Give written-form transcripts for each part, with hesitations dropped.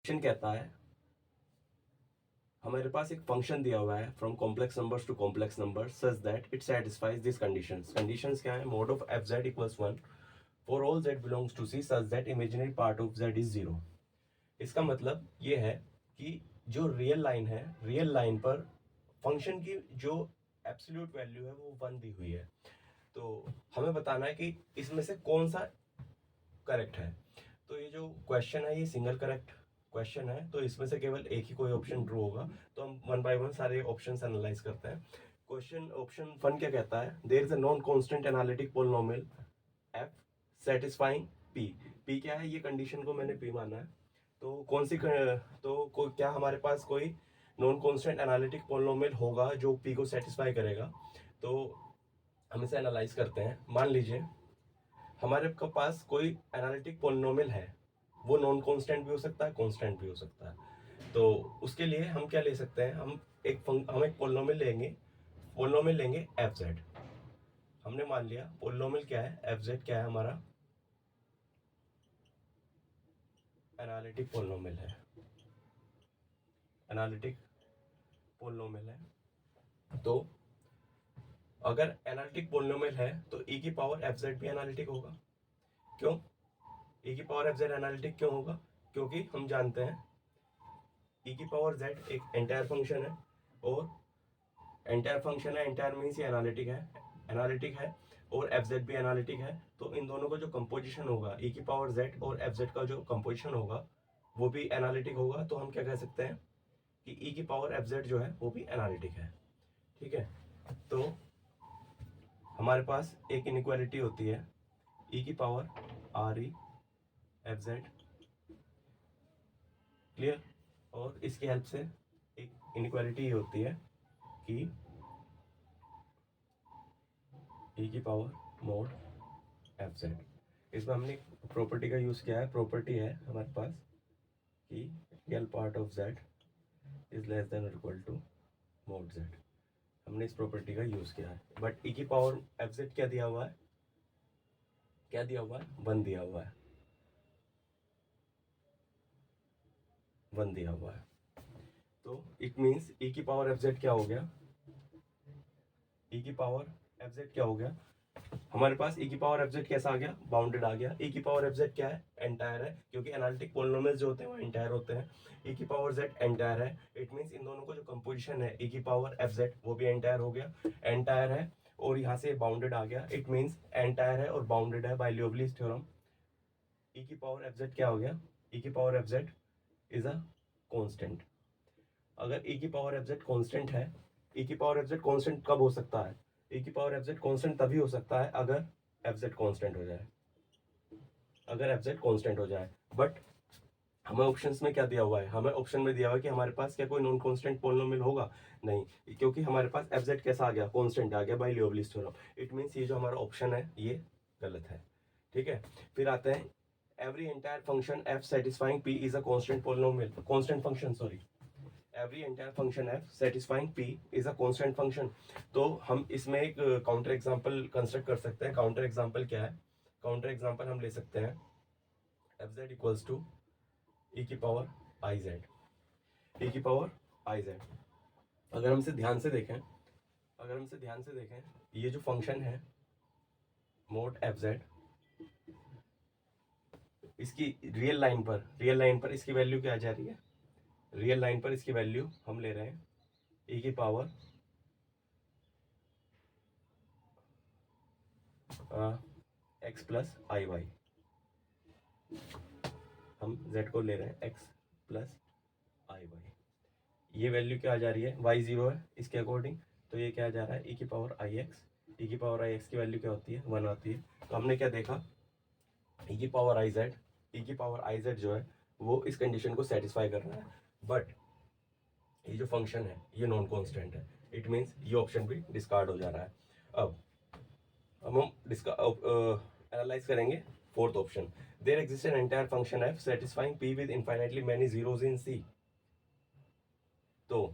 Question कहता है हमारे पास एक फंक्शन दिया हुआ है from complex numbers to complex numbers such that it satisfies this conditions. Conditions क्या है? Mod of F Z equals 1 for all Z belongs to C such that imaginary part of Z is 0। इसका मतलब ये है कि जो real line है, real line पर फंक्शन की जो एब्सोल्यूट वैल्यू है वो 1 दी हुई है। तो हमें बताना है कि इसमें से कौन सा करेक्ट है। तो ये जो क्वेश्चन है ये सिंगल करेक्ट क्वेश्चन है, तो इसमें से केवल एक ही कोई ऑप्शन ट्रू होगा। तो हम वन बाय वन सारे ऑप्शंस एनालाइज करते हैं। क्वेश्चन ऑप्शन 1 क्या कहता है? There is a non constant analytic polynomial F satisfying P. P क्या है? ये कंडीशन को मैंने पी माना है। तो कौन सी क्या हमारे पास कोई नॉन कांस्टेंट एनालिटिक पोलिनोमियल होगा जो पी को सेटिस्फाई करेगा? तो हम इसे एनालाइज करते हैं। मान लीजिए हमारे पास कोई एनालिटिक पोलिनोमियल है, वो नॉन कांस्टेंट भी हो सकता है, कांस्टेंट भी हो सकता है। तो उसके लिए हम क्या ले सकते हैं? हम एक पोलिनोमियल लेंगे एफ जेड। हमने मान लिया पोलिनोमियल क्या है, एफ जेड क्या है हमारा? एनालिटिक पोलिनोमियल है, एनालिटिक पोलिनोमियल है। तो अगर एनालिटिक पोलिनोमियल है तो ई की पावर एफ जेड भी एनालिटिक होगा। क्यों ई की पावर एफ जेड एनालिटिक क्यों होगा? क्योंकि हम जानते हैं ई की पावर जेड एक एंटायर फंक्शन है, और एंटायर फंक्शन है, एंटायर मीन्स ये एनालिटिक है और एफ जेड भी एनालिटिक है। तो इन दोनों का जो कंपोजिशन होगा, ई की पावर जेड और एफ जेड का जो कंपोजिशन होगा वो भी एनालिटिक होगा। तो हम क्या कह सकते हैं कि ई की पावर एफ जेड जो है वो भी एनालिटिक है। ठीक है, तो हमारे पास एक इनइक्वालिटी होती है ई की power R E F Z, clear. और इसकी हेल्प से एक इनइक्वालिटी ये होती है कि ई की पावर मोड एफ जेड। इसमें हमने प्रॉपर्टी का यूज किया है। प्रॉपर्टी है हमारे पास कि real part of Z is less than और इक्वल टू मोड जेड। हमने इस प्रॉपर्टी का यूज किया है। बट ई की पावर एफ जेड क्या दिया हुआ है? क्या दिया हुआ है? 1 दिया हुआ है, 1 दिया हुआ है। तो इट मीन्स ई की पावर एफ जेड क्या हो गया? ई की पावर एफ जेड क्या हो गया हमारे पास? ई की पावर एफ जेड कैसा आ गया? बाउंडेड आ गया। ई की पावर एफ जेड क्या है? एंटायर है, क्योंकि एनालिटिक पोलिनोमियल्स जो होते हैं वो एंटायर होते हैं। ई की पावर जेड एंटायर है, इट मीन्स इन दोनों को जो कंपोजिशन है ई की पावर एफ जेड वो भी एंटायर हो गया, एंटायर है और यहाँ से बाउंडेड आ गया। इट मीन्स एंटायर है और बाउंडेड है बाय लियोवलीज थ्योरम। ई की पावर एफ जेड क्या हो गया? ई की power F Z is a constant. अगर ई की पावर एफ जेड कॉन्स्टेंट है, ई की पावर एफ जेड कॉन्स्टेंट कब हो सकता है? ई की पावर एफ जेड कॉन्स्टेंट तभी हो सकता है अगर एफ जेड कॉन्स्टेंट हो जाए, अगर एफ जेड कॉन्स्टेंट हो जाए। बट हमें ऑप्शंस में क्या दिया हुआ है? हमें ऑप्शन में दिया हुआ है कि हमारे पास क्या कोई नॉन कांस्टेंट पोलिनोमियल होगा? नहीं, क्योंकि हमारे पास एफ जेड कैसा आ गया? कांस्टेंट आ गया बाय लियोवलीज थ्योरम। इट मींस ये जो हमारा ऑप्शन है ये गलत है। ठीक है, फिर आते हैं every entire function F satisfying P is a constant polynomial, constant function, sorry, every entire function F satisfying P is a constant function. तो हम इसमें एक काउंटर एग्जांपल कंस्ट्रक्ट कर सकते हैं। काउंटर एग्जांपल क्या है? काउंटर एग्जांपल हम ले सकते हैं एफ जेड इक्वल्स टू ई की पावर आई जेड, ई की पावर आई जेड। अगर हमसे ध्यान से देखें, ये जो फंक्शन है मोड एफ जेड, इसकी रियल लाइन पर इसकी वैल्यू क्या आ जा रही है? रियल लाइन पर इसकी वैल्यू हम ले रहे हैं ई की पावर एक्स प्लस आई वाई। हम z को ले रहे हैं x प्लस आई वाई। ये वैल्यू क्या आ जा रही है? y 0 है इसके अकॉर्डिंग, तो ये क्या आ जा रहा है? ई की पावर आई एक्स। ई की पावर आई एक्स की वैल्यू क्या होती है? 1 आती है। तो हमने क्या देखा? ई की पावर आई जेड, ई की पावर आई जेड जो है वो इस कंडीशन को सेटिस्फाई कर रहा है। बट ये जो फंक्शन है ये नॉन कॉन्स्टेंट है, इट मीन्स ये ऑप्शन भी डिस्कार्ड हो जा रहा है। अब हम एनालाइज करेंगे fourth option. There exist an entire function F satisfying p with infinitely many zeros in C. तो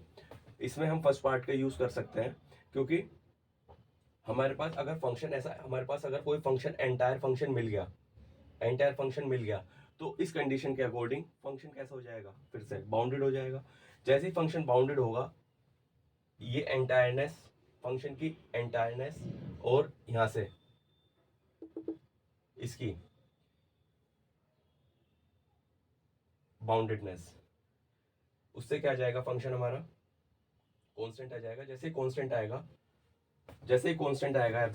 इसमें हम फर्स्ट पार्ट का यूज कर सकते हैं, क्योंकि हमारे पास अगर फंक्शन ऐसा, हमारे पास अगर कोई फंक्शन एंटायर फंक्शन मिल गया तो इस कंडीशन के अकॉर्डिंग फंक्शन कैसा हो जाएगा, फिर से बाउंडेड हो जाएगा। जैसे ही फंक्शन बाउंडेड होगा, ये एंटायरनेस, फंक्शन की एंटायरनेस और यहां से इसकी बाउंडेडनेस, उससे क्या आ जाएगा, फंक्शन हमारा कांस्टेंट आ जाएगा। जैसे कांस्टेंट आएगा, जैसे ही कांस्टेंट आएगा एफ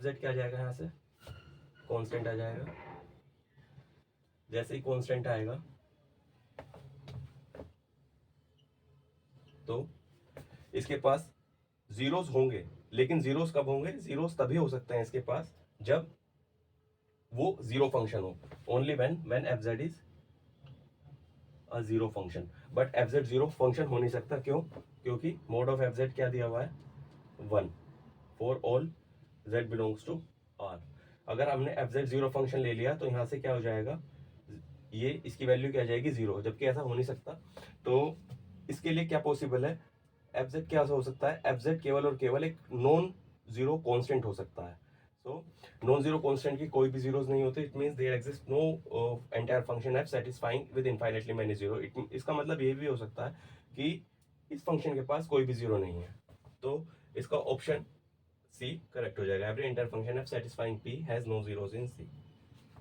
जेड क्या आ जाएगा, यहाँ से कांस्टेंट आ जाएगा। जैसे ही कांस्टेंट आएगा तो इसके पास जीरोस होंगे, लेकिन जीरोस कब होंगे, जीरोस तभी हो सकते हैं इसके पास जब वो जीरो फंक्शन हो, only when F Z is a zero function. But F Z zero function हो नहीं सकता, क्यों, क्योंकि मोड ऑफ एफ जेड क्या दिया हुआ है, 1 for all z belongs to r। अगर हमने एफ जेड जीरो फंक्शन ले लिया तो यहाँ से क्या हो जाएगा, ये इसकी वैल्यू क्या आ जाएगी, जीरो, जबकि ऐसा हो नहीं सकता। तो इसके लिए क्या पॉसिबल है, एफ जेड क्या हो सकता है, एफ जेड केवल और केवल एक नॉन जीरो कॉन्स्टेंट हो सकता है। सो नॉन जीरो कॉन्स्टेंट की कोई भी जीरोस नहीं होते, it means there exist no entire function F satisfying with infinitely many zero. इसका मतलब ये भी हो सकता है कि इस फंक्शन के पास कोई भी जीरो नहीं है। तो इसका ऑप्शन सी करेक्ट हो जाएगा। Every entire function F satisfying P has no zeros in C.